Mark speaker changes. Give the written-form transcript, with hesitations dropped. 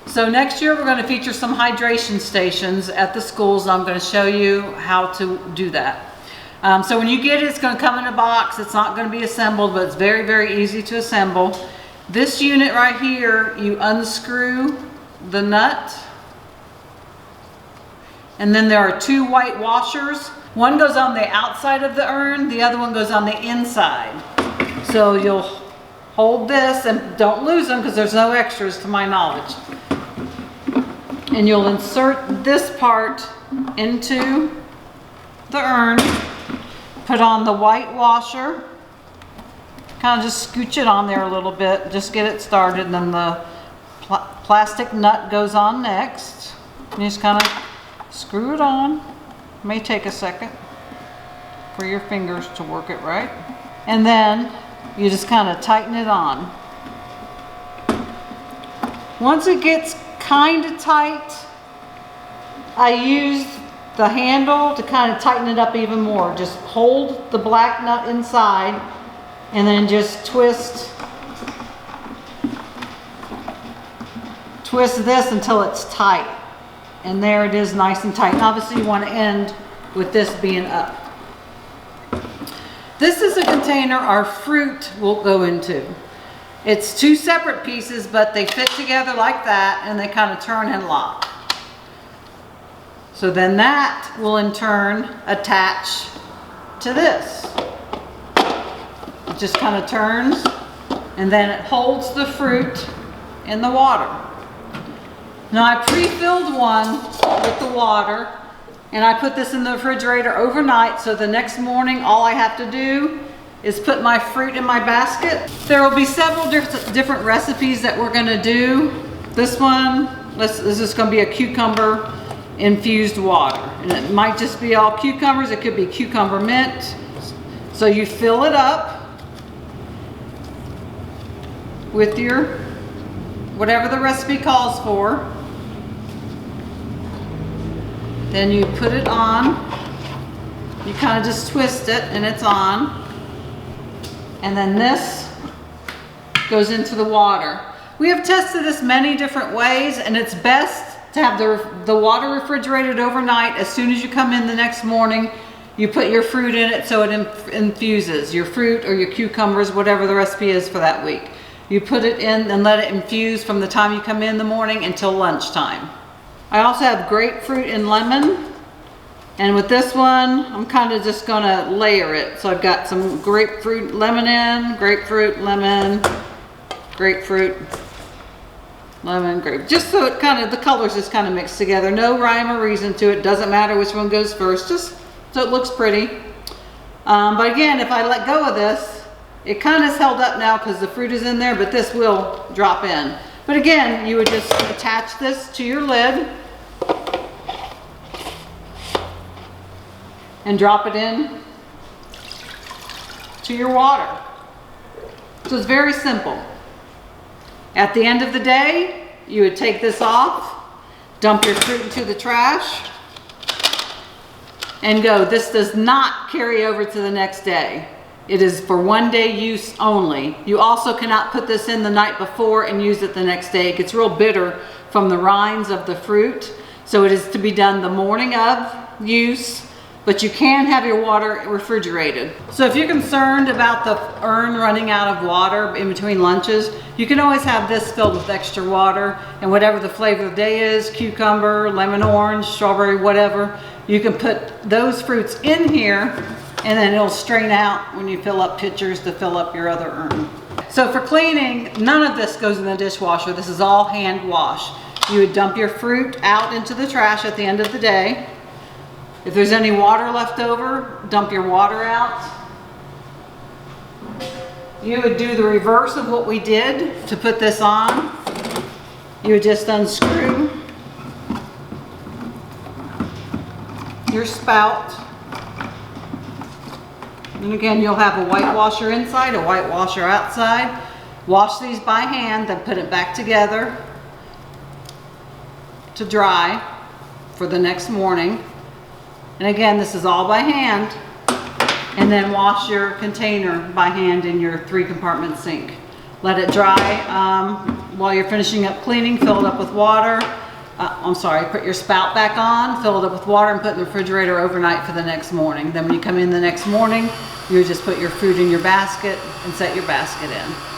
Speaker 1: So next year we're going to feature some hydration stations at the schools. I'm going to show you how to do that. So when you get it, it's going to come in a box. It's not going to be assembled, but it's very, very easy to assemble. This unit right here, you unscrew the nut. And then there are two white washers. One goes on the outside of the urn, the other one goes on the inside. So you'll hold this and don't lose them because there's no extras to my knowledge. And you'll insert this part into the urn, put on the white washer, kind of just scooch it on there a little bit, just get it started, and then the plastic nut goes on next. You just kind of screw it on. It may take a second for your fingers to work it right. And then you just kind of tighten it on. Once it gets kind of tight, I use the handle to kind of tighten it up even more. Just hold the black nut inside and then just twist this until it's tight. And there it is, nice and tight. And obviously you want to end with this being up. This is a container our fruit will go into. It's two separate pieces, but they fit together like that, and they kind of turn and lock. So then that will in turn attach to this. It just kind of turns, and then it holds the fruit in the water. Now I pre-filled one with the water, and I put this in the refrigerator overnight, so the next morning all I have to do is put my fruit in my basket. There will be several different recipes that we're gonna do. This one, this is gonna be a cucumber infused water. And it might just be all cucumbers, it could be cucumber mint. So you fill it up with your, whatever the recipe calls for. Then you put it on. You kind of just twist it and it's on. And then this goes into the water. We have tested this many different ways, and it's best to have the water refrigerated overnight. As soon as you come in the next morning, you put your fruit in it so it infuses. Your fruit or your cucumbers, whatever the recipe is for that week. You put it in and let it infuse from the time you come in the morning until lunchtime. I also have grapefruit and lemon. And with this one, I'm kind of just gonna layer it. So I've got some grapefruit, lemon in, grapefruit, lemon, grapefruit, lemon, grape. Just so it kind of, the colors just kind of mix together. No rhyme or reason to it. Doesn't matter which one goes first, just so it looks pretty. But again, if I let go of this, it kind of is held up now because the fruit is in there, but this will drop in. But again, you would just attach this to your lid and drop it in to your water. So it's very simple. At the end of the day, you would take this off, dump your fruit into the trash, and go. This does not carry over to the next day. It is for one day use only. You also cannot put this in the night before and use it the next day. It gets real bitter from the rinds of the fruit. So it is to be done the morning of use, but you can have your water refrigerated. So if you're concerned about the urn running out of water in between lunches, you can always have this filled with extra water, and whatever the flavor of the day is, cucumber, lemon, orange, strawberry, whatever, you can put those fruits in here, and then it'll strain out when you fill up pitchers to fill up your other urn. So for cleaning, none of this goes in the dishwasher. This is all hand wash. You would dump your fruit out into the trash at the end of the day. If there's any water left over, dump your water out. You would do the reverse of what we did to put this on. You would just unscrew your spout. And again, you'll have a white washer inside, a white washer outside. Wash these by hand, then put it back together to dry for the next morning. And again, this is all by hand. And then wash your container by hand in your 3-compartment sink. Let it dry. While you're finishing up cleaning, fill it up with water. I'm sorry, put your spout back on, fill it up with water, and put it in the refrigerator overnight for the next morning. Then when you come in the next morning, you just put your fruit in your basket and set your basket in.